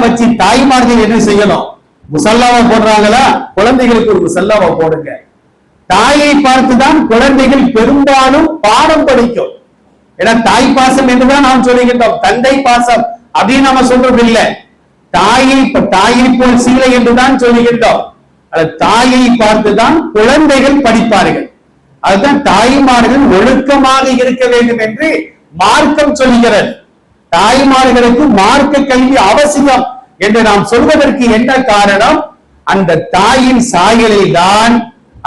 வச்சு தாய்மார்கள் என்ன செய்யணும்? முசல்லாவை போடுறாங்களா, குழந்தைகளுக்கு ஒரு முசல்லாவை போடுங்க. தாயை பார்த்துதான் குழந்தைகள் பெரும்பாலும் பாடம் படிக்கும். ஏன்னா தாய் பாசம் என்றுதான் நாம் சொல்லுகின்றோம், தந்தை பாசம் அப்படின்னு நம்ம சொல்றது இல்லை. தாயை போல் சீலை என்றுதான் சொல்லுகின்றோம். தாயை பார்த்துதான் குழந்தைகள் படிப்பார்கள். அதுதான் தாய்மார்கள் ஒழுக்கமாக இருக்க வேண்டும் என்று மார்க்கம் சொல்லுகிறது. தாய்மார்களுக்கு மார்க்க கல்வி அவசியம் என்று நாம் சொல்வதற்கு என்ன காரணம்? அந்த தாயின் சாயலில் தான்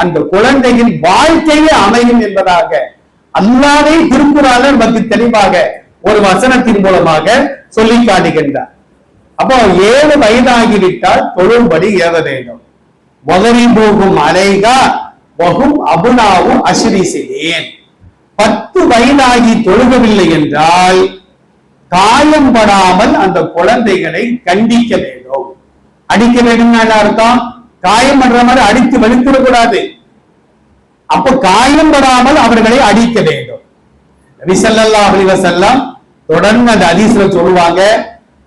அந்த குழந்தையின் வாழ்க்கையே அமையும் என்பதாக அல்லாஹ்வே திருக்குர்ஆனில் நமக்கு தெளிவாக ஒரு வசனத்தின் மூலமாக சொல்லி காட்டுகின்றார். அப்போ 7 வயதாகிவிட்டால் தொழும்படி ஏவ வேண்டும். வகரிபூகும் அலைகா வஹும் அபுனாவு அஷ்ரிஸின். 10 வயதாகி தொழுகவில்லை என்றால் காயம்படாமல் அந்த குழந்தைகளை கண்டிக்க வேண்டும். அடிக்க வேண்டும் அர்த்தம், காயம் பண்ற மாதிரி அடித்து வெளுத்திடக்கூடாது. அப்ப காயம்படாமல் அவர்களை அடிக்க வேண்டும். நபி ஸல்லல்லாஹு அலைஹி வஸல்லம் தொடர்ந்து அந்த ஹதீஸ்ல சொல்லுவாங்க.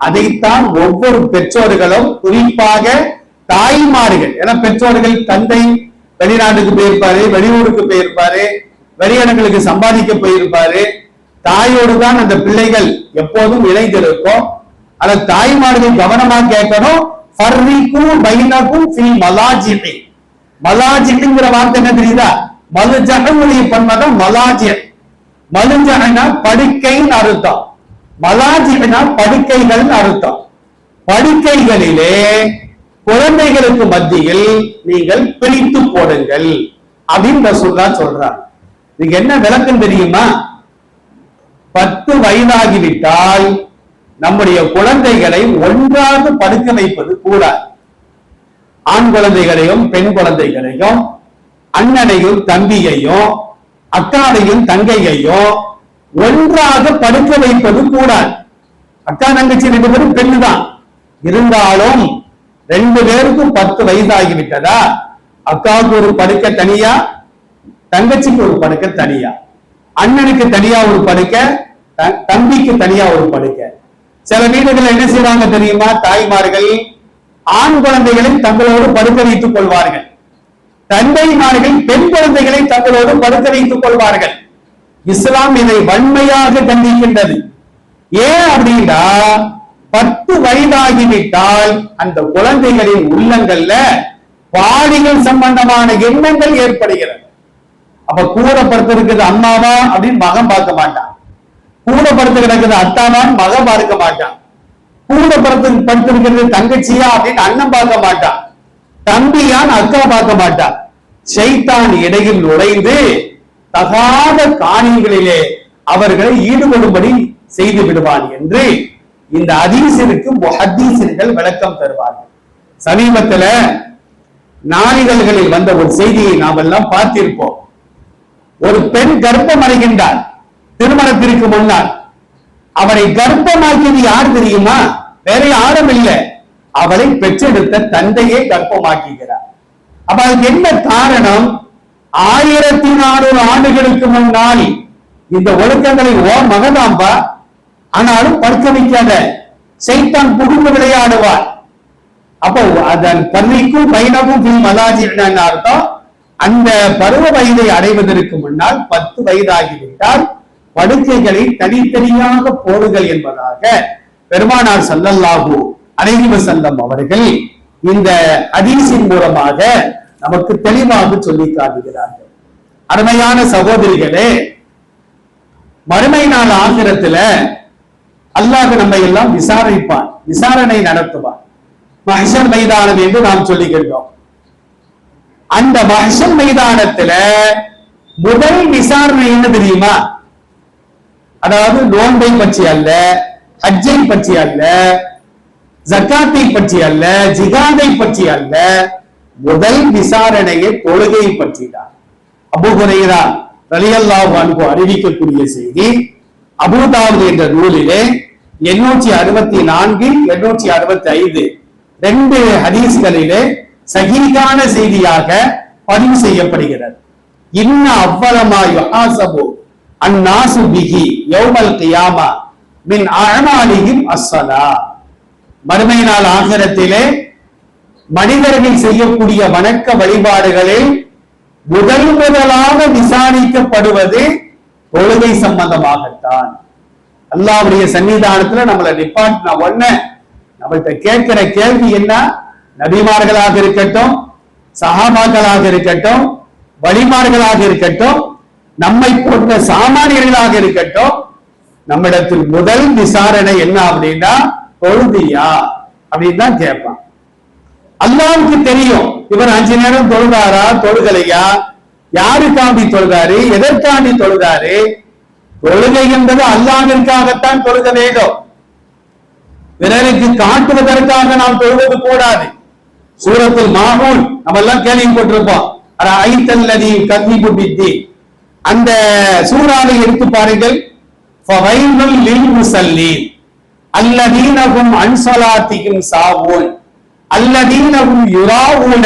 அதைத்தான் ஒவ்வொரு பெற்றோர்களும், குறிப்பாக தாய்மார்கள், ஏன்னா பெற்றோர்கள் தந்தை வெளிநாட்டுக்கு போயிருப்பாரு, வெளியூருக்கு போயிருப்பாரு, வெளியிடங்களுக்கு சம்பாதிக்க போயிருப்பாரு. தாயோடு தான் அந்த பிள்ளைகள் எப்போதும் இணைந்திருக்கும். அந்த தாய்மார்கள் கவனமா கேட்கணும். மலாஜிங்கிற வார்த்தை என்ன தெரியுதா? மலுஜகனுடைய பன்மதம் மலாஜி. மலுஜகனா படுக்கைன்னு அர்த்தம், மலாஜினா படுக்கைகள் அர்த்தம். படுக்கைகளிலே குழந்தைகளுக்கு மத்தியில் நீங்கள் பிரித்து போடுங்கள் அப்படின்னு ரசூலுல்லாஹ் சொல்றாங்க. நீங்க என்ன விளக்கம் தெரியுமா? 10 வயதாகிவிட்டால் நம்முடைய குழந்தைகளை ஒன்றாக படுக்க வைப்பது கூடாது. ஆண் குழந்தைகளையும் பெண் குழந்தைகளையும், அண்ணனையும் தம்பியையும், அக்காவையும் தங்கையையும் ஒன்றாக படுக்க வைப்பது கூடாது. அக்கா தங்கச்சி 2 பேரும் பெண்ணு தான் இருந்தாலும் 2 பேருக்கும் 10 வயதாகிவிட்டதா, அக்காவுக்கு ஒரு படுக்கை தனியா, தங்கச்சிக்கு ஒரு படுக்கை தனியா, அண்ணனுக்கு தனியா ஒரு படுக்கை, தம்பிக்கு தனியா ஒரு படுக்கை. சில வீடுகள் என்ன செய்வாங்க தெரியுமா? தாய்மார்கள் ஆண் குழந்தைகளை தங்களோடு படுக்க வைத்துக் கொள்வார்கள், தந்தைமார்கள் பெண் குழந்தைகளை தங்களோடு படுக்க வைத்துக் கொள்வார்கள். இஸ்லாம் இதை வன்மையாக கண்டிக்கின்றது. ஏன் அப்படின்னா 10 வயதாகிவிட்டால் அந்த குழந்தைகளின் உள்ளங்கள்ல பாலியல் சம்பந்தமான எண்ணங்கள் ஏற்படுகிறது. அப்ப கூட படுத்து இருக்குது அம்மாவா அப்படின்னு மகன் பார்க்க மாட்டான், கூட படுத்து கிடக்குது அத்தாவான் மகன் பார்க்க மாட்டான், கூட படுத்து இருக்கிறது தங்கச்சியா அப்படின்னு அண்ணன் பார்க்க மாட்டான், தம்பியான் அக்கா பார்க்க மாட்டான். ஷைத்தான் இடையில் நுழைந்து தகாத காரியங்களிலே அவர்களை ஈடுபடும்படி செய்து விடுவான் என்று இந்த ஹதீஸிற்கு முஹத்தீஸ்கள் விளக்கம் தருவார்கள். சமீபத்துல நாளிதழ்களில் வந்த ஒரு செய்தியை நாம் எல்லாம் பார்த்திருப்போம். ஒரு பெண் கர்ப்பம் அடைகின்றார் திருமணத்திற்கு முன்னால். அவரை கர்ப்பமாக்கியது யார் தெரியுமா? வேற யாரும் இல்லை, அவளை பெற்றெடுத்த தந்தையே கர்ப்பமாக்குகிறார். அப்ப அதுக்கு என்ன காரணம்? 1400 ஆண்டுகளுக்கு முன்னால் இந்த ஒழுக்கங்களை மகதாம்பா, ஆனாலும் படுக்க வைக்காத, சைத்தான் புகுந்து விளையாடுவார். அப்போ அதன் பள்ளிக்கும் பைனவும் மலாஜின்னு அர்த்தம். அந்த பருவ வயதை அடைவதற்கு முன்னால் 10 வயதாகிவிட்டால் படுக்கைகளை தனித்தனியாக போடுங்கள் என்பதாக பெருமானார் ஸல்லல்லாஹு அலைஹி வஸல்லம் அவர்கள் இந்த ஹதீஸின் மூலமாக நமக்கு தெளிவாக சொல்லி காட்டுகிறார்கள். அருமையான சகோதரிகளே, மறுமை நாள் ஆகிரத்துல அல்லாஹ் நம்மை எல்லாம் விசாரிப்பான், விசாரணை நடத்துவான். மஹ்ஷர் மைதானம் என்று நாம் சொல்லுகின்றோம். அந்த மஹ்ஷர் மைதானத்துல முதல் விசாரணை என்ன தெரியுமா? அதாவது நோன்பை பற்றி அல்ல, ஹஜ்ஜை பற்றி அல்ல, ஜக்காத்தை பற்றி அல்ல, ஜிஹாதை பற்றி அல்ல, முதல் விசாரணையை தொழுகை பற்றி தான். அபூ ஹுரைரா ரலியல்லாஹு அன்ஹு அறிவிக்கக்கூடிய செய்தி, அபூ தாவூத் என்ற நூலிலே 864 865 2 ஹதீஸ்களிலே சஹீஹான செய்தியாக பதிவு செய்யப்படுகிறது. இன்ன அவ்வளமா யுஹாஸபு அன்னாசு பிஹி யௌமல் கியாமா மின் அஅமாலிஹிம் அஸ்ஸலா. மறுமை நாள் ஆகிரத்திலே மனிதர்கள் செய்யக்கூடிய வணக்க வழிபாடுகளில் முதலாக விசாரிக்கப்படுவது தொழுகை சம்பந்தமாகத்தான். அல்லாஹ்வுடைய சன்னிதானத்துல நம்மளை நிப்பாட்டின உடனே நம்மள்கிட்ட கேட்கிற கேள்வி என்ன? நபிமார்களாக இருக்கட்டும், சஹாபாக்களாக இருக்கட்டும், வழிமார்களாக இருக்கட்டும், நம்மை போன்ற சாமானியர்களாக இருக்கட்டும், நம்மிடத்தில் முதல் விசாரணை என்ன அப்படின்னா தொழுதியா அப்படின்னு தான் கேட்பான். அல்லாஹ்வுக்கு தெரியும் இவர் 5 நேரம் தொழுதாரா தொழுகலையா, யாருக்காண்டி தொழுதாரு, எதற்காண்டி தொழுதாரு. தொழுகை என்பது அல்லாஹ்விற்காகத்தான் தொழுக வேண்டும், பிறருக்கு காட்டுவதற்காக நாம் தொழுவது கூடாது. சூரத்துல் மாஊன் நம்ம எல்லாம் கேள்விப்பட்டிருப்போம். ஐத்தல்லதி கத்னிபு பித்தி, அந்த சூறாவை எடுத்து பாருங்கள். ஃபவைலுல் லில் முஸல்லீன் அல்லதீனஹும் அன் ஸலாத்திஹிம் சாவூன் அல்லதீனஹும் யுராஊன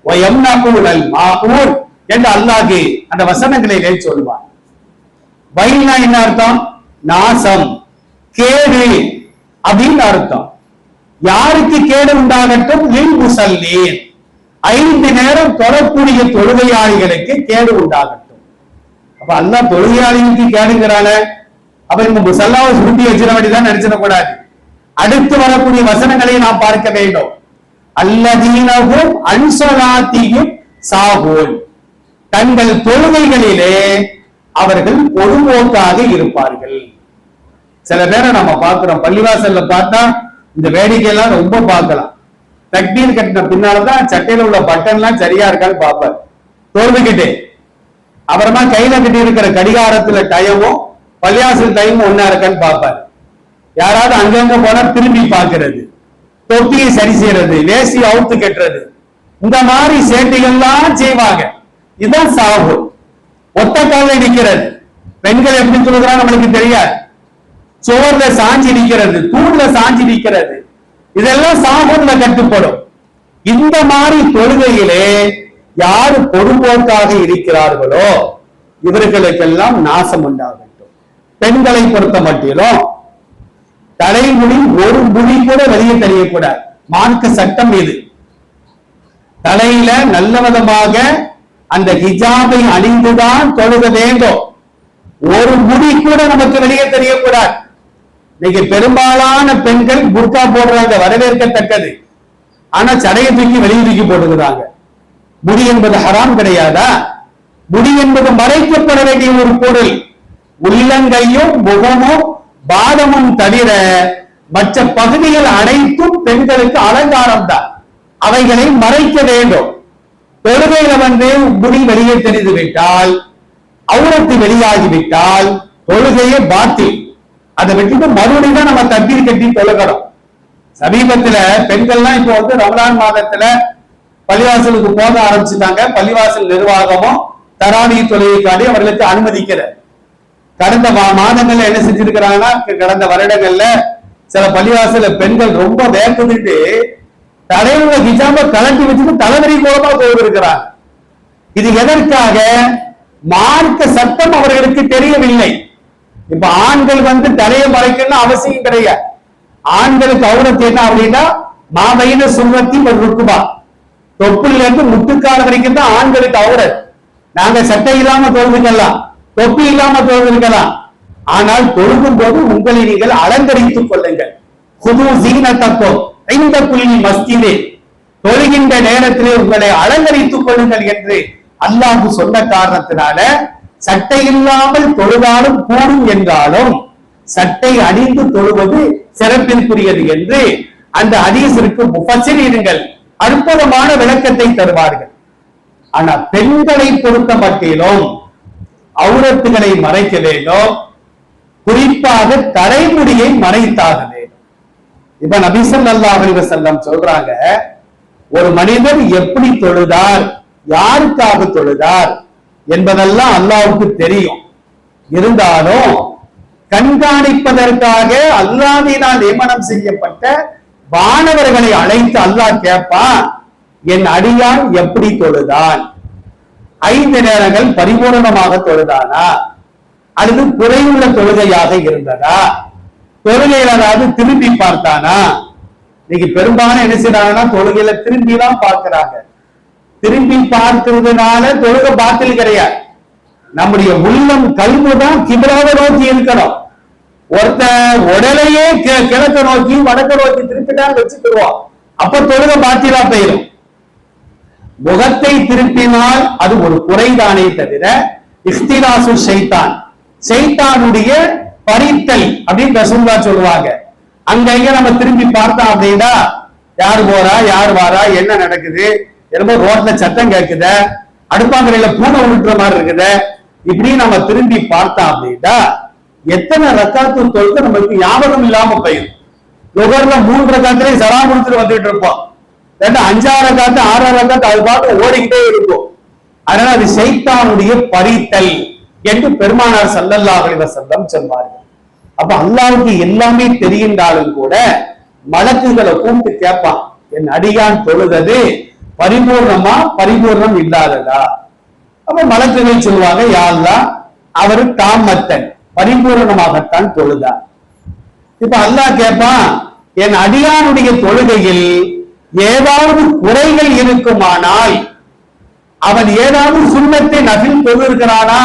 வ யம்னஊனல் மாஊன் என்று அல்லாஹ் அந்த வசனங்களை சொல்வார். வைல்னா என்ன அர்த்தம்? நாசம், கேடு அப்படின்னு அர்த்தம். யாருக்கு கேடு உண்டாகட்டும்? லில் முஸல்லீன், 5 நேரம் தொழக்கூடிய தொழுகையாளிகளுக்கு கேடு உண்டாகட்டும். அப்ப அல்லாஹ் தொழுகையாளிகளுக்கு கேடுங்கிறான, அப்ப இந்த முஸல்லாவை சுருட்டி வச்சிட வேண்டியதான் நினைச்சிடக்கூடாது. அடுத்து வரக்கூடிய வசனங்களை நாம் பார்க்க வேண்டும். அல்லதீனஹும் அன் ஸலாத்திஹிம் சாஹூன், தங்கள் தொழுகைகளிலே அவர்கள் பொதுவோக்காக இருப்பார்கள். சில பேரை நம்ம பார்க்கிறோம், பள்ளிவாசல்ல பார்த்தா இந்த வேடிக்கையெல்லாம் ரொம்ப பார்க்கலாம். தக்பீர் கட்டின பின்னால்தான் சட்டையில உள்ள பட்டன் எல்லாம் சரியா இருக்கான்னு பார்ப்பார் தொழுதுகிட்டே. அப்புறமா கையில கட்டி இருக்கிற கடிகாரத்துல டயமும் பள்ளிவாசல் டைமும் ஒன்னா இருக்கான்னு பார்ப்பார். யாராவது அங்கங்க போனா திரும்பி பார்க்கிறது, தொப்பியை சரி செய்யறது, வேசி அவுத்து கட்டுறது, இந்த மாதிரி சேட்டைகள்லாம் செய்வாங்க. இதுதான் சாவு. ஒத்த கால நிற்கிறது. பெண்கள் எப்படி சொல்லுகிறாங்க நம்மளுக்கு தெரியாது. சோர்ல சாஞ்சி நிற்கிறது, தூண்ல சாஞ்சி நிற்கிறது, இதெல்லாம் சாகுல கட்டுப்படும். இந்த மாதிரி தொழுகையிலே யாரு பொதுபோக்காக இருக்கிறார்களோ இவர்களுக்கெல்லாம் நாசம் உண்டாகட்டும். பெண்களை பொறுத்த மட்டிலும் தலைமுடி ஒரு முடி கூட வெளியே தெரியக்கூடாது. மார்க்க சட்டம் இது. தலையில நல்ல விதமாக அந்த ஹிஜாபை அணிந்துதான் தொழுக வேண்டும். ஒரு முடி கூட நமக்கு வெளியே தெரியக்கூடாது. இன்னைக்கு பெரும்பாலான பெண்கள் புர்கா போடுறாங்க, வரவேற்கத்தக்கது. ஆனா சடையை தூக்கி வெளியே தூக்கி போட்டுக்கிறாங்க. முடி என்பது ஹராம் கிடையாதா? முடி என்பது மறைக்கப்பட வேண்டிய ஒரு பொருள். உள்ளங்கையும் முகமும் பாதமும் தவிர மற்ற பகுதிகள் அனைத்தும் பெண்களுக்கு அலங்காரம் தான். அவைகளை மறைக்க வேண்டும். தொழுகையில முடி வெளியே தெரிந்து விட்டால், அவுரத்து வெளியாகிவிட்டால் தொழுகையே பாத்தில். அதை விட்டுட்டு மறுபடியும் தான் நம்ம தக்பீர் கட்டி தொழுகிறோம். சமீபத்துல பெண்கள்லாம் இப்போ ரமலான் மாதத்துல பள்ளிவாசலுக்கு போக ஆரம்பிச்சுட்டாங்க. பள்ளிவாசல் நிர்வாகமும் தராவி தொழுகைக்காண்டி அவர்களுக்கு அனுமதிக்கிற. கடந்த மாதங்கள்ல என்ன செஞ்சிருக்கிறாங்கன்னா, கடந்த வருடங்கள்ல சில பள்ளிவாசல பெண்கள் ரொம்ப வேக்குதுட்டு தலையில ஹிஜாப கலட்டி வச்சுட்டு தலைவரி மூலமா போயிருக்கிறாங்க. இது எதற்காக? மார்க்க சட்டம் அவர்களுக்கு தெரியவில்லை. இப்ப ஆண்கள் தலையை மறைக்கணும் அவசியம் கிடையாது. ஆண்களுக்கு அவுரத்து என்ன அப்படின்னா, மாபையின சுண்ணத்தி ஒரு ருக்குபா, தொப்புல இருந்து முட்டுக்கால வரைக்கும் தான் ஆண்களுக்கு அவுரத். நாங்க சட்டை இல்லாம தொழுதுக்கலாம், தொப்பி இல்லாம தொழுதுக்கலாம். ஆனால் தொழுகும் போது உங்களை நீங்கள் அலங்கரித்துக் கொள்ளுங்கள். குது சீனத்தப்போ இந்த புள்ளி மஸ்திலே, தொழுகின்ற நேரத்திலே உங்களை அலங்கரித்துக் கொள்ளுங்கள் என்று அல்லாஹ் சொன்ன காரணத்தினால சட்டை இல்லாமல் தொழுதாலும் கூடும் என்றாலும் சட்டை அணிந்து தொழுவது சிறப்பிற்குரியது என்று அந்த ஹதீஸிற்கு முஃபஸ்ஸிரீன்கள் அற்புதமான விளக்கத்தை தருவார்கள். ஆனா பெண்களை பொறுத்த மட்டிலும் அவுரத்துகளை மறைக்க வேண்டும். குறிப்பாக தலைமுடியை மறைத்தாக வேண்டும். இப்ப நபி ஸல்லல்லாஹு அலைஹி வஸல்லம் சொல்றாங்க, ஒரு மனிதர் எப்படி தொழுதார், யாருக்காக தொழுதார் என்பதெல்லாம் அல்லாஹ்வுக்கு தெரியும். இருந்தாலும் கண்காணிப்பதற்காக அல்லாஹ்வினால் நியமனம் செய்யப்பட்ட வானவர்களை அழைத்து அல்லாஹ் கேட்பான், என் அடியான் எப்படி தொழுதான், 5 நேரங்கள் பரிபூர்ணமாக தொழுதானா, அல்லது குறையுள்ள தொழுகையாக இருந்ததா, தொழுகையில் அதாவது திரும்பி பார்த்தானா, இன்னைக்கு பெரும்பாலும் என்ன செய்யறாங்கன்னா தொழுகையில திரும்பி தான் பார்க்கிறாங்க. திரும்பி பார்க்கிறதுனால தொழுகை பாத்தில் கிடையாது. நம்முடைய உள்ளம் கல்வி தான் கிபிலாவை நோக்கி இருக்கணும். ஒருத்த உடலையே கிழக்க நோக்கி வடக்க நோக்கி திருப்பிட்டான்னு வச்சுக்கிடுவோம், அப்ப தொழுகை பாத்திலா போயிடும். முகத்தை திருப்பினால் அது ஒரு குறைதானே தவிர இஃப்திராசு ஷைத்தான், ஷைத்தானுடைய பறித்தல் அப்படின்னு ரசூலுல்லாஹ் சொல்லுவாங்க. அங்க நம்ம திரும்பி பார்த்தோம் அப்படின்னா யார் போறா யார் வாரா என்ன நடக்குது, என்னமோ ரோட்ல சத்தம் கேட்குத, அடுப்பாங்கரையில பூனை விட்டுற மாதிரி இருக்குது, இப்படி நம்ம திரும்பி பார்த்தோம் அப்படின்னா எத்தனை ரக்காத்து தொழுது நமக்கு ஞாபகம் இல்லாம போயிடும். லுகர்ல 3 ரக்காத்திலே சலாம் கொடுத்துட்டு வந்துட்டு இருப்போம், 5 ரக்காத்து 6 ரக்காத்து அது பார்த்து ஓடிக்கிட்டே இருக்கும். அதனால அது ஷைத்தானுடைய பறித்தல் என்று பெருமானார் ஸல்லல்லாஹு அலைஹி வஸல்லம் சொல்வார்கள். அப்ப அல்லாஹ்வுக்கு எல்லாமே தெரிகின்றாலும் கூட மலக்குகளை கூப்பிட்டு கேட்பான், என் அடியான் தொழுதது பரிபூர்ணமா பரிபூர்ணம் இல்லாததா? அப்ப மலக்குகள் சொல்லுவாங்க, யா அல்லாஹ் அவரு தாமத்தன் பரிபூர்ணமாகத்தான் தொழுதார். இப்ப அல்லாஹ் கேட்பான், என் அடியானுடைய தொழுகையில் ஏதாவது குறைகள் இருக்குமானால் அவன் ஏதாவது சுன்னத்தை நபில் தொழுகிறானா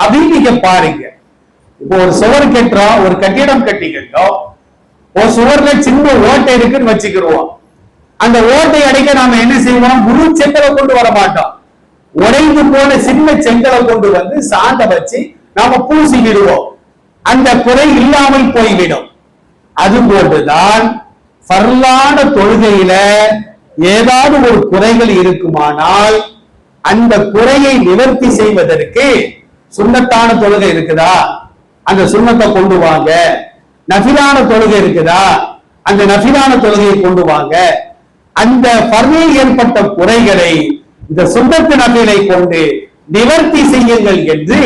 அப்படின்னு நீங்க பாருங்க. இப்போ ஒரு சுவர் கட்டுறோம், ஒரு கட்டிடம் கட்டி கட்டோம், ஒரு சுவர்ல சின்ன ஓட்டை இருக்குன்னு வச்சுக்கிடுவோம். அந்த ஓட்டை அடைக்க நாம என்ன செய்வோம், முழு செங்கலை கொண்டு வர மாட்டோம், உடைந்து போன சின்ன செங்கலை கொண்டு வந்து சாந்த வச்சு நாம பூசிக்கிடுவோம், அந்த குறை இல்லாமல் போய்விடும். அது போன்றுதான் ஃபர்லான தொழுகையில ஏதாவது ஒரு குறைகள் இருக்குமானால் அந்த குறையை நிவர்த்தி செய்வதற்கு சுன்னத்தான தொழுகை இருக்குதா, அந்த சுன்னத்தை கொண்டு வாங்க. நஃபிலான தொழுகை இருக்குதா, அந்த நஃபிலான தொழுகையை கொண்டு வாங்க. அந்த ஃபர்லில் ஏற்பட்ட குறைகளை இந்த சுன்னத்து நஃபிலை கொண்டு நிவர்த்தி செய்யுங்கள் என்று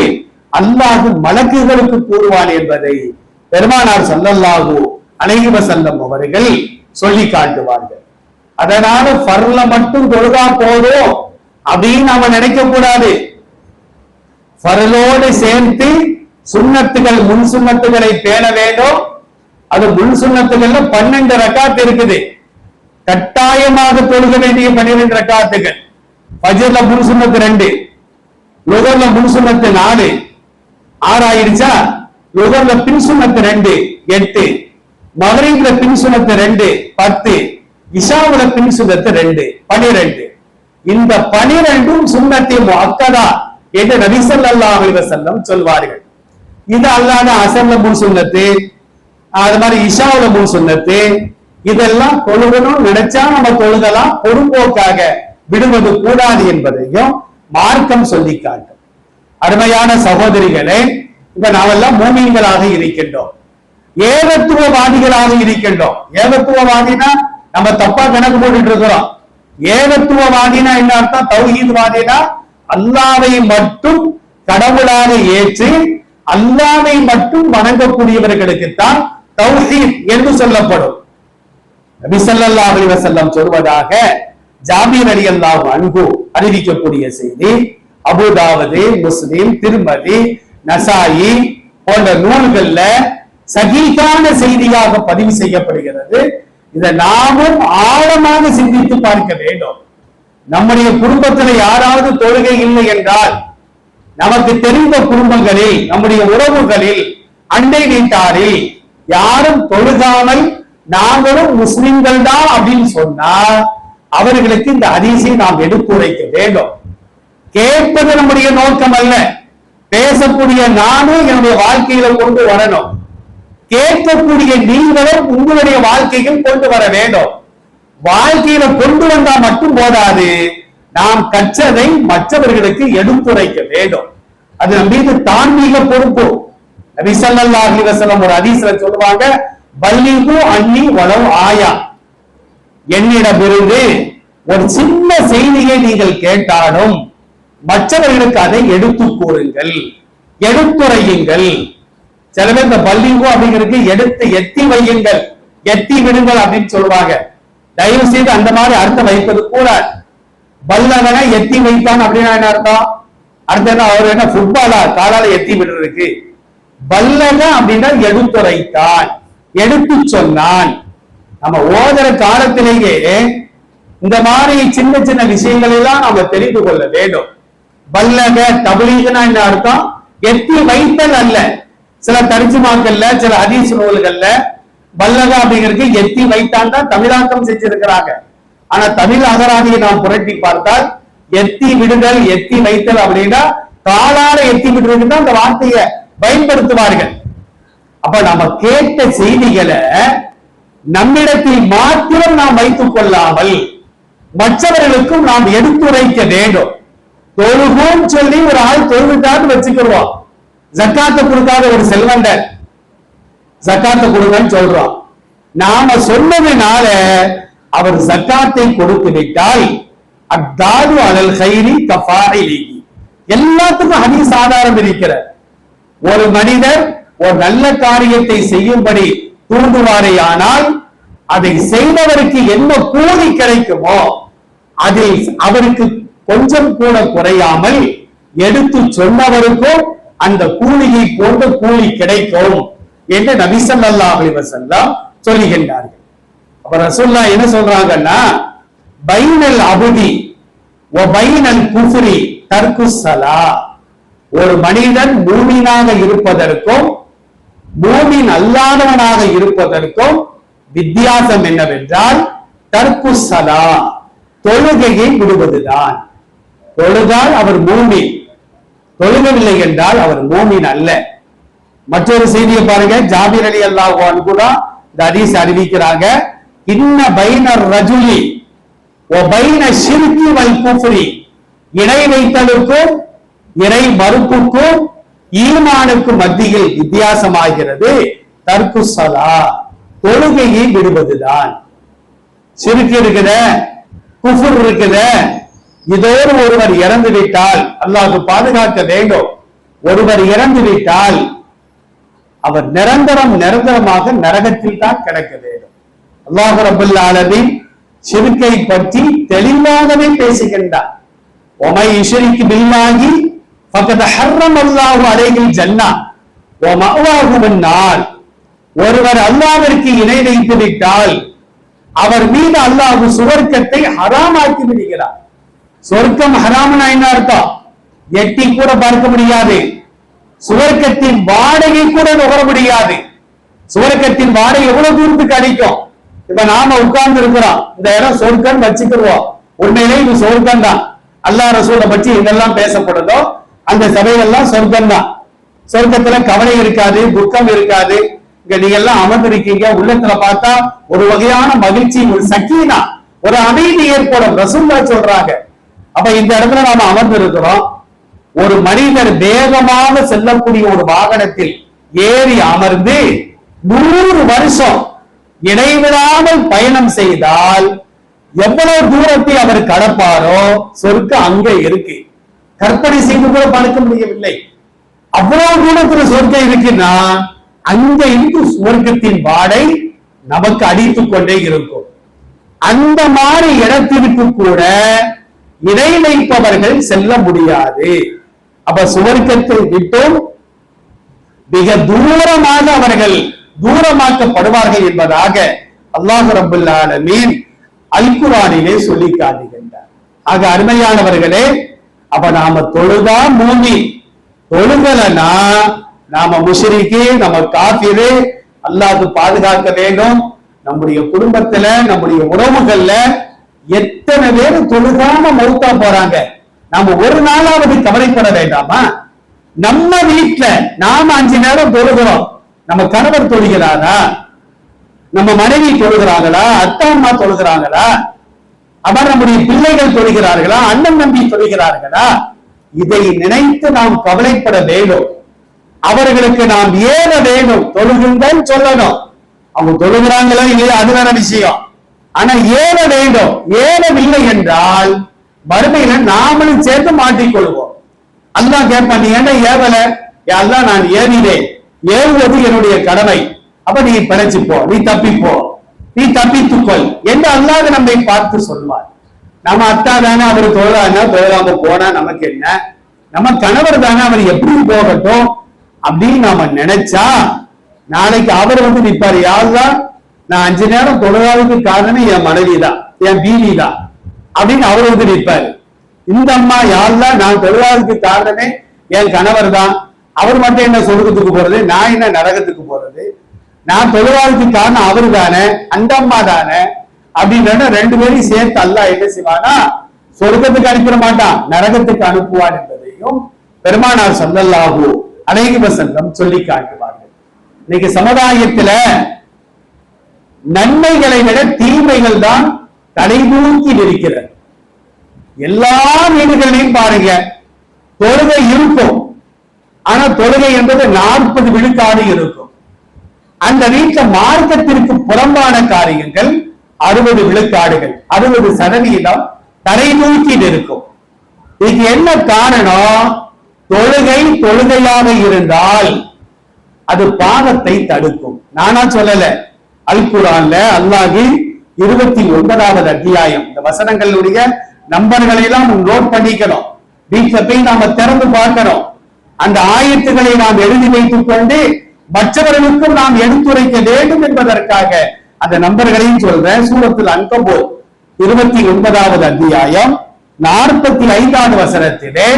அல்லாஹ் மலக்குகளுக்கு கூறுவான் என்பதை பெருமானார் ஸல்லல்லாஹு அலைஹி வஸல்லம் அவர்கள் சொல்லி காட்டுவார்கள். அதனால ஃபர்ல மட்டும் தொழுதா போதும் அப்படின்னு நாம நினைக்க கூடாது. ஃபர்லோடு சேர்த்து சுன்னத்துகள் முன் சுன்னத்துகளை பேண வேண்டும். அது முன் சுன்னத்துகள்ல 12 ரக்காத் இருக்குது, கட்டாயமாக தொழுக வேண்டிய 12 ரக்காத்துகள். ஃபஜ்ர்ல முன் சுன்னத்து 2, லுஹர்ல முன் சுன்னத்து 4, 6 ஆயிடுச்சா. லுஹர்ல பின் சுன்னத்து 2 8, மக்ரிப்ல பின் சுன்னத்து 2 10, இஷாவுல பின் சுன்னத்து 2 12. இந்த 12ம் சுன்னத்தி முஅக்கதா என்று நபி ஸல்லல்லாஹு அலைஹி வஸல்லம் சொல்வார்கள். இது அல்லாத அஸர்ல முன் சுன்னத்து, அது மாதிரி இஷாவுல முன் சுன்னத்து, இதெல்லாம் தொழுகணும் நினைச்சா நம்ம தொழுகலாம், பொறுப்போக்காக விடுவது கூடாது என்பதையும் மார்க்கம் சொல்லி காட்டும். அருமையான சகோதரிகளே, இப்ப நாமெல்லாம் மூமின்களாக இருக்கின்றோம், ஏகத்துவவாதிகளாக இருக்கின்றோம். ஏகத்துவவாதினா நம்ம தப்பா கணக்கு போட்டுட்டு இருக்கிறோம். ஏகத்துவவாதினா என்ன அர்த்தம்? தௌஹீத்வாதினா அல்லாஹ்வை மட்டும் கடவுளாக ஏற்று அல்லாஹ்வை மட்டும் வணங்கக்கூடியவர்களுக்குத்தான் தௌஹீத் என்று சொல்லப்படும். நபி ஸல்லல்லாஹு அலைஹி வஸல்லம் சொல்வதாக ஜாபீர் ரலியல்லாஹு அன்ஹு அறிவிக்கக்கூடிய செய்தி அபூதாவூத், முஸ்லிம், திர்மதி, நசாயி போன்ற நூல்கள்ல சஹீஹான செய்தியாக பதிவு செய்யப்படுகிறது. இதை நாமும் ஆழமாக சிந்தித்து பார்க்க வேண்டும். நம்முடைய குடும்பத்தில் யாராவது தொழுகை இல்லை என்றால், நமக்கு தெரிந்த குடும்பங்களில், நம்முடைய உறவுகளில், அண்டை வீட்டாரில் யாரும் தொழுகாமல் நாங்களும் முஸ்லிம்கள் தான் அப்படின்னு சொன்னா அவர்களுக்கு இந்த ஹதீஸை நாம் எடுத்துரைக்க வேண்டும். கேட்பது நம்முடைய நோக்கம் அல்ல, பேசக்கூடிய நானும் என்னுடைய வாழ்க்கையில கொண்டு வரணும், கேட்கக்கூடிய நீங்களும் உங்களுடைய வாழ்க்கையில் கொண்டு வர வேண்டும். வாழ்க்கையில கொண்டு வந்தா மட்டும் போதாது, நாம் கற்றதை மற்றவர்களுக்கு எடுத்துரைக்க வேண்டும். அது நம் மீது தார்மீக பொறுப்பு. நபி ஸல்லல்லாஹு அலைஹி வஸல்லம் ஒரு ஹதீஸ்ல சொல்லுவாங்க, பல்லிகு அன்னி வலவ் ஆயா, என்னிடமிருந்து ஒரு சின்ன செய்தியை நீங்கள் கேட்டாலும் மற்றவர்களுக்கு அதை எடுத்து கூறுங்கள், எடுத்துரையுங்கள். சில பேர் இந்த பல்லிகு அப்படிங்கிறது எடுத்து எத்தி வையுங்கள், எத்தி விடுங்கள் அப்படின்னு சொல்லுவாங்க. தயவு செய்து அந்த மாதிரி அர்த்தம் வைப்பது கூடாது. பல்லகனை எத்தி வைத்தான் அப்படின்னா என்ன அர்த்தம்? அடுத்த என்ன, அவர் என்ன ஃபுட்பாலா காலால எத்தி விடுறதுக்கு? பல்லக அப்படின்னா எடுத்துரைத்தான், எடுத்து சொன்னான். நம்ம ஓதுற காலத்திலேயே இந்த மாதிரி சின்ன சின்ன விஷயங்கள் எல்லாம் நாம தெரிந்து கொள்ள வேண்டும். பல்லக தபலீக்னா என்ன அர்த்தம்? எத்தி வைத்தல் அல்ல. சில தர்ஜுமாக்கள்ல சில ஹதீஸ் நூல்கள்ல பல்லக அப்படிங்கிறது எத்தி வைத்தான் தான் தமிழாக்கம் செஞ்சிருக்கிறாங்க. ஆனா தமிழ் அகராதியை நாம் புரட்டி பார்த்தால் எத்தி விடுதல் எத்தி வைத்தல் அப்படின்னா காலால எத்தி விடுறதுக்கு தான் அந்த வார்த்தையை பயன்படுத்துவார்கள். அப்ப நம்ம கேட்ட செய்திகளை நம்மிடத்தில் மாத்திரம் நாம் வைத்துக் கொள்ளாமல் மற்றவர்களுக்கும் நாம் எடுத்துரைக்க வேண்டும். தொழுகும் சொல்லி ஒரு ஆள் தொழுவிட்டான்னு வச்சுக்கிறோம். ஜக்காத்தை கொடுக்காத ஒரு செல்வந்தர் ஜக்காத்தை கொடுங்கன்னு சொல்றோம். நாம சொன்னதுனால அவர் ஜக்காத்தை கொடுத்து விட்டால் அத்தாது அலல் கைரி கஃபாயிலி எல்லாத்துக்கும் ஹதீஸ் ஆதாரம் இருக்கிறார். ஒரு மனிதர் ஒரு நல்ல காரியத்தை செய்யும்படி தூண்டுவாரேயானால் அதை செய்தவருக்கு என்ன கூலி கிடைக்குமோ அதில் அவருக்கு கொஞ்சம் கூட குறையாமல் எடுத்து சொன்னவருக்கும் அந்த கூலியை போன்ற கூலி கிடைக்கும் என்று நபி ஸல்லல்லாஹு அலைஹி வஸல்லம் சொல்லுகின்றார்கள். அப்ப ரசூலுல்லாஹ் என்ன சொல்றாங்கன்னா பைனல் அபுதி வ பைனல் குஃப்ரி தர்குஸ் ஸலா. ஒரு மனிதன் மூமினாக இருப்பதற்கும் மூமின் அல்லாதவனாக இருப்பதற்கும் வித்தியாசம் என்னவென்றால் தர்குஸ் ஸலா தொழுகையை விடுவதுதான். தொழுதால் அவர் மூமின், தொழுகவில்லை என்றால் அவர் மூமின் அல்ல. மற்றொரு செய்தியை பாருங்க, ஜாபிர் ரலியல்லாஹு அன்ஹு தான் இந்த ஹதீஸ் அறிவிக்கிறாங்க. இன்ன பைனர் ரஜுலி வ பைன ஷிர்கி வல் குஃப்ரி, இணை வைத்தலுக்கும் இறை மறுப்புக்கும் ஈமானுக்கும் மத்தியில் வித்தியாசமாகிறது தர்குஸ் ஸலா தொழுகையை விடுவதுதான். ஷிர்க் இருக்குத, குஃப்ர் இருக்குத, இதோடு ஒருவர் இறந்து விட்டால் அல்லாஹ் பாதுகாக்க வேண்டும். ஒருவர் இறந்து விட்டால் அவர் நிரந்தரமாக நரகத்தில் தான் கிடக்க வேண்டும். அல்லாஹ் ரப்பல் ஆலமீன் ஷிர்கை பற்றி தெளிவாகவே பேசுகின்றார். ஒமை யுஷ்ரிக் பில்லாஹி ஃபகத் ஹர்ரமல்லாஹு அலைஹில் ஜன்னah வ மஅவாஹு அன்-நார். ஒருவர் அல்லாஹ்விற்கு இணை வைத்து விட்டால் அவர் மீது அல்லாஹ் சுவர்க்கத்தை ஹராமாக்கி விடுகிறார். சொர்க்கம் ஹராம்னா என்ன அர்த்தம்? எட்டி கூட பார்க்க முடியாது. சுவர்க்கத்தின் வாடகை கூட நுகர முடியாது. சுவர்க்கத்தின் வாடகை எவ்வளவு தூரத்துக்கு அடிக்கும்? இப்ப நாம உட்கார்ந்து இருக்கிறோம், இந்த இடம் சொர்க்கம் வச்சுக்கிறோம். உண்மையிலே இது சொர்க்கம் தான். அல்லாஹ் ரசூலை பற்றி இதெல்லாம் பேசப்படுதோ அந்த சபைகள்லாம் சொர்க்கம் தான். சொர்க்கத்துல கவலை இருக்காது, துக்கம் இருக்காது. இங்க நீங்க எல்லாம் அமர்ந்திருக்கீங்க, உள்ளத்துல பார்த்தா ஒரு வகையான மகிழ்ச்சி, ஒரு சக்கீனா, ஒரு அமைதி ஏற்படும். ரசூலுல்லாஹ் சொல்றாங்க. அப்ப இந்த இடத்துல நாம அமர்ந்து இருக்கிறோம். ஒரு மனிதர் வேகமாக செல்லக்கூடிய ஒரு வாகனத்தில் ஏறி அமர்ந்து 100 வருஷம் இடைவிடாமல் பயணம் செய்தால் எவ்வளவு தூரத்தை அவர் கடப்பாரோ சொர்க்கம் அங்க இருக்கு. கற்பனை செய்து கூட பார்க்க முடியவில்லை. அவ்வளவு தூரத்துல சொர்க்கம் இருக்குன்னா அங்க இருந்து சொர்க்கத்தின் வாடை நமக்கு அடித்துக் கொண்டே இருக்கும். அந்த மாதிரி இடத்திற்கு கூட இணை வைப்பவர்கள் செல்ல முடியாது. அப்ப சுவர்க்கத்தை விட்டும் மிக தூரமாக அவர்கள் தூரமாக்கப்படுவார்கள் என்பதாக அல்லாஹ் ரப்பல் ஆலமீன் அல் குர்ஆனிலே சொல்லி காட்டுகின்றார். ஆக அருமையானவர்களே, அப்ப நாம தொழுதா மூமின், தொழுகலனா நாம முஷ்ரிக்கு, நம்ம காஃபிரு. அல்லாஹ் பாதுகாக்க வேண்டும். நம்முடைய குடும்பத்துல நம்முடைய உறவுகள்ல எத்தனை பேர் தொழுகாம மௌத்தா போறாங்க. நாம ஒரு நாளாவது கவலைப்பட வேண்டாமா? நம்ம வீட்டுல நாம 5 நேரம் தொழுகிறோம். நம்ம கணவர் தொழுகிறாரா? நம்ம மனைவி தொழுகிறாங்களா? அத்தா அம்மா தொழுகிறாங்களா? அவர் நம்முடைய பிள்ளைகள் தொழுகிறார்களா? அண்ணன் தம்பி தொழுகிறார்களா? இதை நினைத்து நாம் கவலைப்பட வேண்டும். அவர்களுக்கு நாம் ஏற வேண்டும். தொழுகின்றோம் சொல்லணும். அவங்க தொழுகிறாங்களோ இல்லையா அது வேற விஷயம். ஆனா ஏற வேண்டும். ஏறவில்லை என்றால் மறுமையில நாமளும் சேர்த்து மாட்டிக்கொள்வோம். அல்லாஹ் கேட்பான், நீ என்ன ஏவல? அல்லாஹ் நான் ஏறினேன், ஏவுவது என்னுடைய கடமை. அப்ப நீ பிழைச்சுப்போ, நீ தப்பிப்போ, நீ தப்பித்துக்கொள் என்று அல்லாஹ் நம்மை பார்த்து சொல்வார். நம்ம அத்தா தானே அவர் தொழானா தொழாம போனா நமக்கு என்ன? நம்ம கணவர் தானே அவர் எப்படி போகட்டும் அப்படின்னு நாம நினைச்சா நாளைக்கு அவர் வந்து நிற்பாரு. யாருதான் நான் 5 நேரம் தொழுகாததுக்கு காரணம் என் மனைவி தான், என் பீவி தான் அப்படின்னு அவர் வந்து நிற்பாரு. இந்த அம்மா யாருலாம் நான் தொழுகாததுக்கு காரணமே என் கணவர் தான், அவர் மட்டும் என்ன சொர்க்கத்துக்கு போறது, நான் என்ன நரகத்துக்கு போறது, நான் தொழுவாததுக்கு காரணம் அவரு தானே, அந்த அம்மா தானே அப்படின்னு 2 பேரையும் சேர்த்து அல்லாஹ் என்ன செய்வானா, சொர்க்கத்துக்கு அனுப்பிட மாட்டான், நரகத்துக்கு அனுப்புவான் என்பதையும் பெருமானார் ஸல்லல்லாஹு அலைஹி வஸல்லம் சொல்லி காட்டுவார்கள். இன்னைக்கு சமுதாயத்துல நன்மைகளை விட தீமைகள் தான் தலைதூக்கி இருக்கிறது. எல்லா வீடுகளையும் பாருங்க, தொழுகை இருக்கும், ஆனா தொழுகை என்பது 40 விழுக்காடு இருக்கும். அந்த வீட்டுல மார்க்கத்திற்கு புறம்பான காரியங்கள் 60 விழுக்காடுகள், 60% தலை தூக்கி இருக்கும். இதுக்கு என்ன காரணம்? தொழுகை தொழுகையாக இருந்தால் அது பாவத்தை தடுக்கும். நானா சொல்லல, அல் குர்ஆன்ல அல்லாஹ் 29வது அத்தியாயம், இந்த வசனங்களுடைய நம்பர்களை எல்லாம் நோட் பண்ணிக்கணும், வீட்டுல போய் நாம திறந்து பார்க்கணும். அந்த ஆயத்துக்களை நாம் எழுதி வைத்துக் கொண்டு மற்றவர்களுக்கும் நாம் எடுத்துரைக்க வேண்டும் என்பதற்காக அந்த நம்பர்களையும் சொல்றேன். சூரத்துல் அன்கபூத் 29வது அத்தியாயம் 45வது வசனத்திலே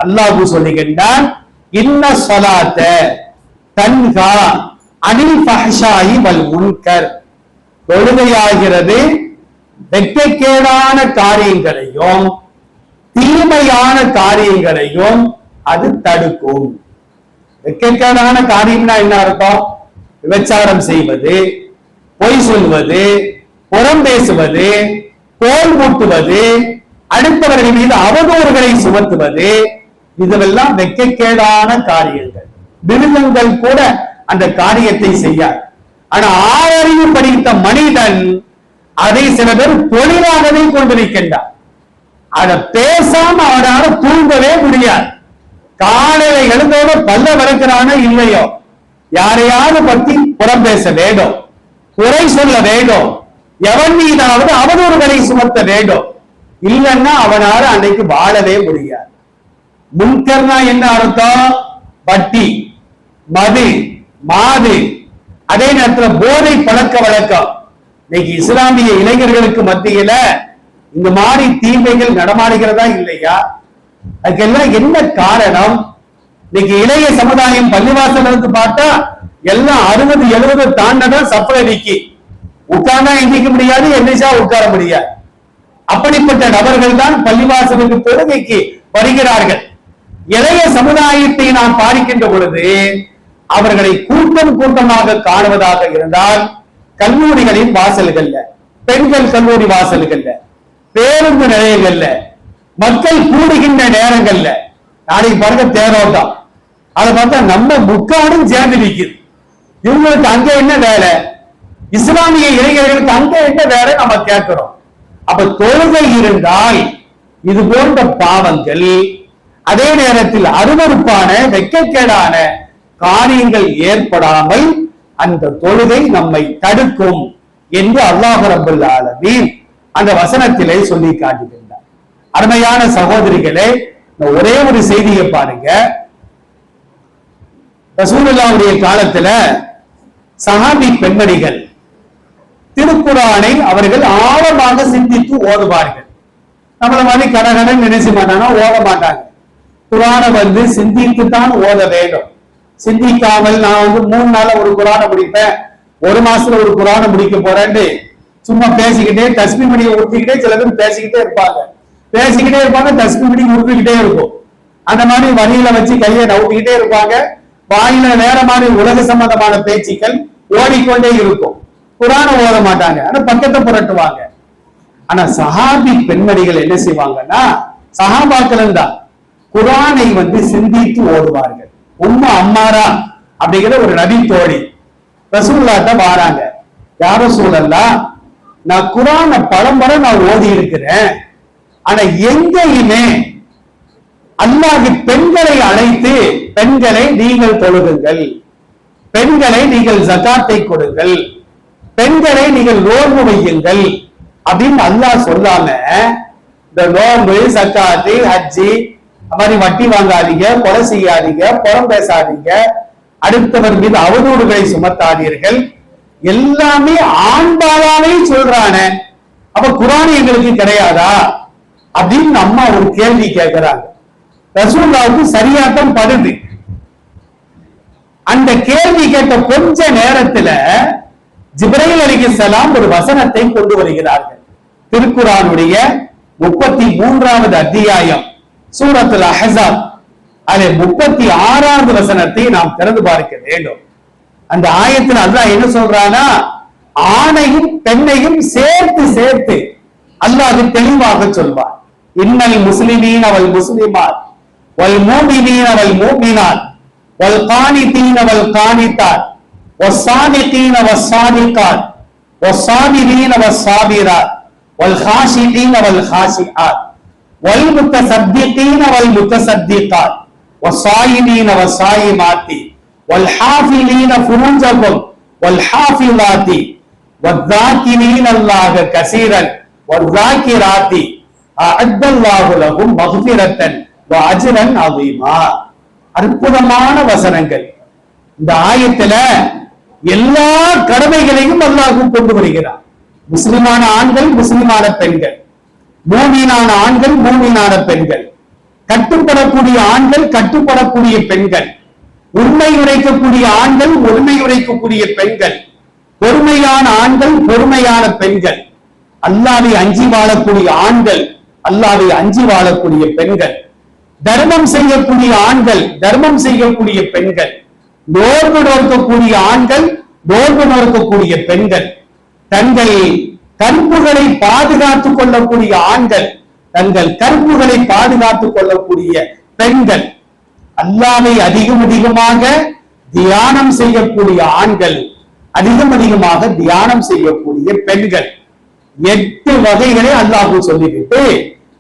அல்லாஹ் சொல்லுகின்றான், இன்ன ஸலாத்த தன்ஹா அனில் ஃபஹ்ஷாயி வல் முன்கர். தொழுகையாகிறது வெட்கக்கேடான காரியங்களையும் தீமையான காரியங்களையும் அது தடுக்கும். வெட்கக்கேடான காரியம்னா என்ன அர்த்தம்? விபச்சாரம் செய்வது, பொய் சொல்வது, புறம் பேசுவது, கோல் மூட்டுவது, அடுத்தவர்கள் மீது அவதூறுகளை சுமத்துவது, இதுவெல்லாம் வெட்கக்கேடான காரியங்கள். மிருகங்கள் கூட அந்த காரியத்தை செய்யாது. ஆனா ஆறறிவு படித்த மனிதன் அதை சில பேர் தொழிலாகவே கொண்டிருக்கின்றார். அதை பேசாம அவனால தூங்கவே முடியாது. காலையில எழுந்தோட பல்ல விளக்குறான இல்லையோ, யாரையாவது பத்தி புறம் பேச வேண்டும், குறை சொல்ல வேண்டும், எவன் மீதாவது அவதூறுகளை சுமத்த வேண்டும், இல்லைன்னா அவனால அன்னைக்கு வாழவே முடியாது. முன்கர்னா என்ன அர்த்தம்? வட்டி, மது, மாது, அதே நேரத்தில் போதை பழக்க வழக்கம். இன்னைக்கு இஸ்லாமிய இளைஞர்களுக்கு மத்தியில இந்த மாதிரி தீமைகள் நடமாடுகிறதா இல்லையா? அதுக்கெல்லாம் என்ன காரணம்? இன்னைக்கு இளைய சமுதாயம் பள்ளிவாசல் இருந்து பார்த்தா எல்லாம் 60-70 தாண்டதான் சப்பரடிக்கு உட்கார்ந்தா எந்திக்க முடியாது, எந்திரிச்சா உட்கார முடியாது. அப்படிப்பட்ட நபர்கள் தான் பள்ளிவாசலுக்கு தொழுகைக்கு வருகிறார்கள். இளைய சமுதாயத்தை நாம் பார்க்கின்ற பொழுது அவர்களை கூட்டம் கூட்டமாக காணுவதாக இருந்தால் கல்லூரிகளின் வாசல்கள்ல, பெண்கள் கல்லூரி வாசல்கள்ல, பேருந்து நிலையங்கள்ல, மக்கள் கூடுகின்ற நேரங்கள்ல, நாளைக்கு பாருங்க தேரோட்டம், அதை பார்த்தா நம்ம முக்காடும் சேர்ந்து நிற்குது. இவங்களுக்கு அங்க என்ன வேலை? இஸ்லாமிய இளைஞர்களுக்கு அங்க என்ன வேலை நம்ம கேட்கிறோம். அப்ப தொழுகை இருந்தால் இது போன்ற பாவங்கள், அதே நேரத்தில் அருவருப்பான வெட்கக்கேடான காரியங்கள் ஏற்படாமல் அந்த தொழுகை நம்மை தடுக்கும் என்று அல்லாஹ் ரப்பல் ஆலமீன் அந்த வசனத்திலே சொல்லி காட்டுகின்றார். அருமையான சகோதரிகளே, ஒரே ஒரு செய்தியை பாருங்க. ரசூலுல்லாஹ்வுடைய காலத்துல சஹாபி பெண்மணிகள் திருக்குர்ஆனை அவர்கள் ஆழமாக சிந்தித்து ஓதுவார்கள். நம்மள மாதிரி கடகடன் நினைச்சு மாட்டாங்க, ஓத மாட்டாங்க. குர்ஆனை வந்து சிந்தித்துத்தான் ஓத வேண்டும். சிந்திக்காமல் நான் வந்து 3 நாள்ல ஒரு குர்ஆனை முடிப்பேன், 1 மாசத்துல ஒரு குர்ஆனை முடிக்க போறேன்னு சும்மா பேசிக்கிட்டே தஸ்பீ மணியை உருட்டிக்கிட்டே சில பேர் பேசிக்கிட்டே இருப்பாங்க, தஸ்பீ மணி உருட்டிக்கிட்டே இருக்கும். அந்த மாதிரி வழியில வச்சு கையை நவுத்திக்கிட்டே இருப்பாங்க. வாயில வேற மாதிரி உலக சம்பந்தமான பேச்சுக்கள் ஓடிக்கொண்டே இருக்கும். குர்ஆனை ஓத மாட்டாங்க, ஆனா பக்கத்தை புரட்டுவாங்க. ஆனா சஹாபி பெண்மணிகள் என்ன செய்வாங்கன்னா, சஹாபாக்கள் தான் குர்ஆனை வந்து சிந்தித்து ஓதுவார்கள். உம்மு அம்மாரா அப்படிங்கிற ஒரு நபி தோழி ரசூலுல்லாஹ்ட்ட வாராங்க. யா ரசூலல்லாஹ், நான் குர்ஆனை பலமுறை நான் ஓதி இருக்கிறேன், ஆனா எங்கேயுமே அல்லாஹ் பெண்களை அழைத்து பெண்களை நீங்கள் தொழுகுங்கள், பெண்களை நீங்கள் ஜகாத்தை கொடுங்கள், பெண்களை நீங்கள் நோன்பு வையுங்கள் அப்படின்னு அல்லாஹ் சொல்லாம இந்த நோன்பு, சக்காத்து, ஹஜ்ஜி, மாதிரி வட்டி வாங்காதீங்க, கொலை செய்யாதீங்க, புறம் பேசாதீங்க, அடுத்தவர் மீது அவதூறுகளை சுமத்தாதீர்கள், எல்லாமே ஆண்பாலாவே சொல்றான, அப்ப குர்ஆன் எங்களுக்கு கிடையாதா அப்படின்னு அம்மா ஒரு கேள்வி கேட்கிறாங்க. ரசூலுல்லாஹ்வுக்கு சரியாத்தான் படுது. அந்த கேள்வி கேட்ட கொஞ்ச நேரத்துல ஜிப்ரீல் அலைஹிஸ்ஸலாம் ஒரு வசனத்தை கொண்டு வருகிறார்கள். திருக்குர்ஆனுடைய 33வது அத்தியாயம் சூரத்துல் அஹ்ஸாப், அதில் 36வது வசனத்தை நாம் திறந்து பார்க்க வேண்டும். அந்த ஆயத்தில் அல்லாஹ் என்ன சொல்றானா, ஆணையும் பெண்ணையும் சேர்த்து சேர்த்து அல்லாஹ் தெளிவாக சொல்வார். இன்னல் முஸ்லிமீன வல் முஸ்லிமாத் வல் மூமினீன வல் மூமினாத் வல் கானிதீன வல் கானிதாத் வஸ் சாதிகீன வஸ் சாதிகாத் வஸ் சாபிரீன வஸ் சாபிராத் வல் காஷிதீன வல் காஷிஆத் வல் முத்தசத்திகீன வல் முத்தசத்திகாத் வஸ் சாயிமீன வஸ் சாயிமாத்தி வல் ஹாஃபிலீன ஃபுரூஜஹும் வல் ஹாஃபிலாத்தி வذாகிரீன அல்லாஹ கஸீரன் வذாகிராத்தி அஅத்தல்லாஹு லஹும் மக்ஃபிரத்தன் வ அஜ்ரன் அஸீமா. அற்புதமான வசனங்கள். இந்த ஆயத்துல எல்லா கடமைகளையும் அல்லாஹ் கொண்டு வருகிறார். முஸ்லிமான ஆண்கள், முஸ்லிமான பெண்கள், மூமினான ஆண்கள், மூமினான பெண்கள், கட்டுப்படக்கூடிய ஆண்கள், கட்டுப்படக்கூடிய பெண்கள், உண்மை உரைக்கக்கூடிய ஆண்கள், உண்மை உரைக்கக்கூடிய பெண்கள், பொறுமையான ஆண்கள், பொறுமையான பெண்கள், அல்லாஹ்வை அஞ்சி வாழக்கூடிய ஆண்கள், அல்லாஹ்வை அஞ்சி வாழக்கூடிய பெண்கள், தர்மம் செய்யக்கூடிய ஆண்கள், தர்மம் செய்யக்கூடிய பெண்கள், நோன்பு நோக்கக்கூடிய ஆண்கள், நோன்பு நோக்கக்கூடிய பெண்கள், தங்கள் கற்புகளை பாதுகாத்துக் கொள்ளக்கூடிய ஆண்கள், தங்கள் கற்புகளை பாதுகாத்துக் கொள்ளக்கூடிய பெண்கள், அல்லாஹ்வை அதிகம் அதிகமாக தியானம் செய்யக்கூடிய ஆண்கள், அதிகம் அதிகமாக தியானம் செய்யக்கூடிய பெண்கள், 8 வகைகளை அல்லாஹ் சொல்லிவிட்டு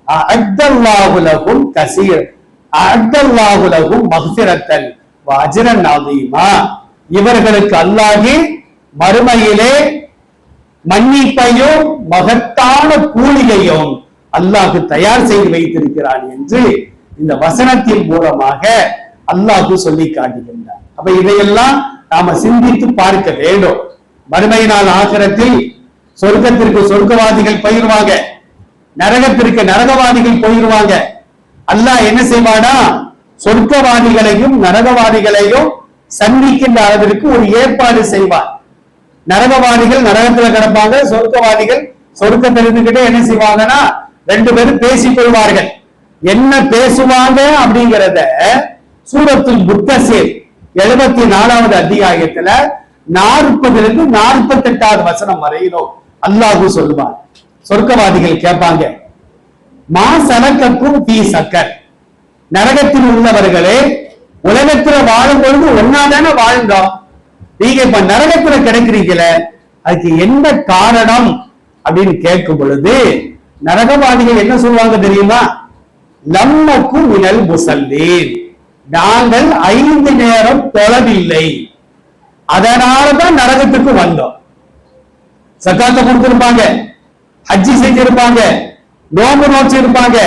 அஅத்தல்லாஹு லஹும் கஸீர் அஅத்தல்லாஹு லஹும் மக்ஃபிரத்தன் வ அஜ்ரன் அஸீமா. இவர்களுக்கு அல்லாஹ் மறுமையிலே மன்னிப்பையும் மகத்தான கூலியையும் அல்லாஹ் தயார் செய்து வைத்திருக்கிறான் என்று இந்த வசனத்தின் மூலமாக அல்லாஹ் சொல்லி காட்டுகின்றார். அப்ப இதையெல்லாம் நாம சிந்தித்து பார்க்க வேண்டும். மறுமை நாள் ஆகிரத்தில் சொர்க்கத்திற்கு சொர்க்கவாதிகள் போயிருவாங்க, நரகத்திற்கு நரகவாதிகள் போயிருவாங்க. அல்லாஹ் என்ன செய்வானா, சொர்க்கவாதிகளையும் நரகவாதிகளையும் சந்திக்கின்ற அளவிற்கு ஒரு ஏற்பாடு செய்வார். நரகவாதிகள் நரகத்துல கிடப்பாங்க, சொர்க்கவாதிகள் சொர்க்கத்தில் இருந்துகிட்டே என்ன செய்வாங்கன்னா 2 பேரும் பேசிக் கொள்வார்கள். என்ன பேசுவாங்க அப்படிங்கிறத சூரத்துல் முத்தஸிர் 74வது அத்தியாயத்துல 40லிருந்து 48வது வசனம் வரையிலும் அல்லாஹ் சொல்வார். சொர்க்கவாதிகள் கேட்பாங்க, மா சலக்கக்கும் ஃபீ சக்கர், நரகத்தில் உள்ளவர்களே உலகத்துல வாழும் பொழுது ஒன்னாதானே வாழ்ந்தோம், நீங்க இப்ப நரகத்துல கிடைக்கிறீங்களே அதுக்கு என்ன காரணம் அப்படின்னு கேட்கும் பொழுது நரகவாதிகள் என்ன சொல்லுவாங்க தெரியுமா, லம்மக்கும் மினல் முஸல்லீன், நாங்கள் 5 நேரம் தொழவில்லை, அதனாலதான் நரகத்துக்கு வந்தோம். சக்காத்தை கொடுத்திருப்பாங்க, ஹஜ்ஜி செஞ்சிருப்பாங்க, நோன்பு நோச்சிருப்பாங்க,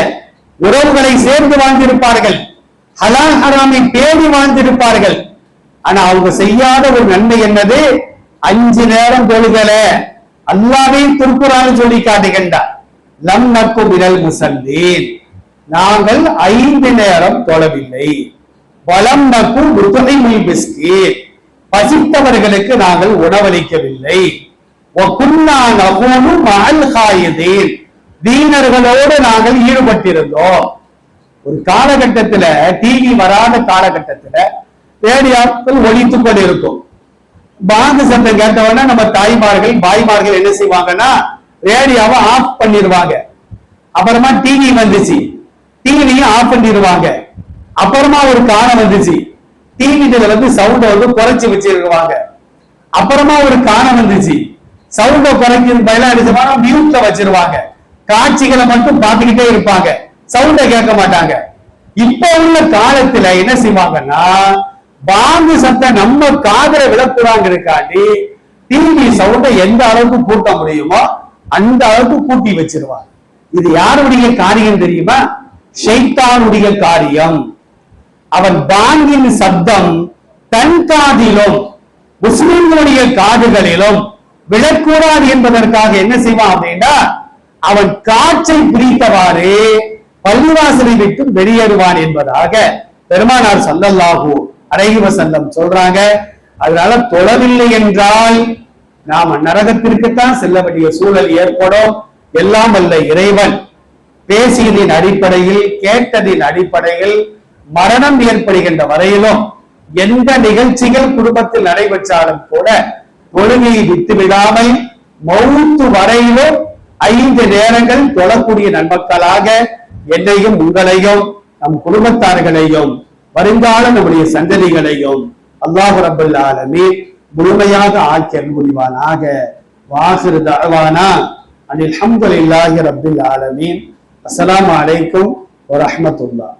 உறவுகளை சேர்ந்து வாழ்ந்திருப்பார்கள், ஹலால் ஹராமை பேடி வாழ்ந்திருப்பார்கள். ஆனா அவங்க செய்யாத ஒரு நன்மை என்னது, 5 நேரம் தொழுகல. அல்லாஹ்வே திருக்குர்ஆனில் சொல்லி காட்டுகின்றார், லம் நக்கு மினல் முஸல்லீன், நாங்கள் 5 நேரம் தொழவில்லை. வலம் நக்கு முத்இமுல் மிஸ்கீன், பசித்தவர்களுக்கு நாங்கள் உணவளிக்கவில்லை. வகுன்னா நகூனு மஅல் காயிதீன், தீனர்களோடு நாங்கள் ஈடுபட்டிருந்தோம். ஒரு காலகட்டத்துல, டிவி வராத காலகட்டத்துல ரேடியோக்கள் ஒலித்துக் கொண்டு இருக்கும். பாங்கு சத்தம் கேட்டவொடனே நம்ம தாய்மார்கள் பாய்மார்கள் என்ன செய்வாங்கன்னா ரேடியோவை ஆஃப் பண்ணிடுவாங்க. அப்புறமா டிவி வந்துச்சு, டிவியும் ஆஃப் பண்ணிடுவாங்க. அப்புறமா ஒரு காலம் வந்துச்சு, டிவில வந்து சவுண்ட வந்து குறைச்சு வச்சிருவாங்க. அப்புறமா ஒரு காலம் வந்துச்சு, சவுண்ட குறைக்கிறது பதிலா மியூட்ல வச்சிருவாங்க. காட்சிகளை மட்டும் பார்த்துக்கிட்டே இருப்பாங்க, சவுண்ட கேட்க மாட்டாங்க. இப்ப உள்ள காலத்துல என்ன செய்வாங்கன்னா பாங்கு சத்தம் நம்ம காதுல விழக்கூடாங்கிறதுக்காண்டி டிவி சவுண்ட எந்த அளவுக்கு கூட்ட முடியுமோ அந்த அளவுக்கு கூட்டி வச்சிருவாங்க. இது யாருடைய காரியம் தெரியுமா, ஷைத்தானுடைய காரியம். அவன் பாங்கின் சப்தம் தன் காதிலும் முஸ்லிம்களுடைய காதுகளிலும் விழக்கூடாது என்பதற்காக என்ன செய்வான் அப்படின்னா, அவன் காற்றை பிடித்தவாறு பள்ளிவாசலை விட்டு வெளியேறுவான் என்பதாக பெருமானார் ஸல்லல்லாஹு அலைஹி வஸல்லம் சொல்றாங்க. அதனால தொழவில்லை என்றால் நாம நரகத்திற்குத்தான் செல்ல வேண்டிய சூழல் ஏற்படும். எல்லாம் அல்ல இறைவன் பேசியதின் அடிப்படையில், கேட்டதின் அடிப்படையில் மரணம் ஏற்படுகின்ற வரையிலும் எந்த நிகழ்ச்சிகள் குடும்பத்தில் நடைபெற்றாலும் கூட தொழுகையை விட்டு விடாமல் மௌத்து வரையிலும் 5 நேரங்கள் தொழக்கூடிய நன்மக்களாக என்னையும் உங்களையும் நம் குடும்பத்தார்களையும் வருங்கால நம்முடைய சந்ததிகளையும் அல்லாஹ் ரப்பல் ஆலமீன் முழுமையாக ஆக்கி அருள் புரிவானாக. வாஹிரு தஅவானா அனில் ஹம்துலில்லாஹி ரப்பில் ஆலமீன். அஸ்ஸலாமு அலைக்கும் வரஹ்மத்துல்லாஹ்.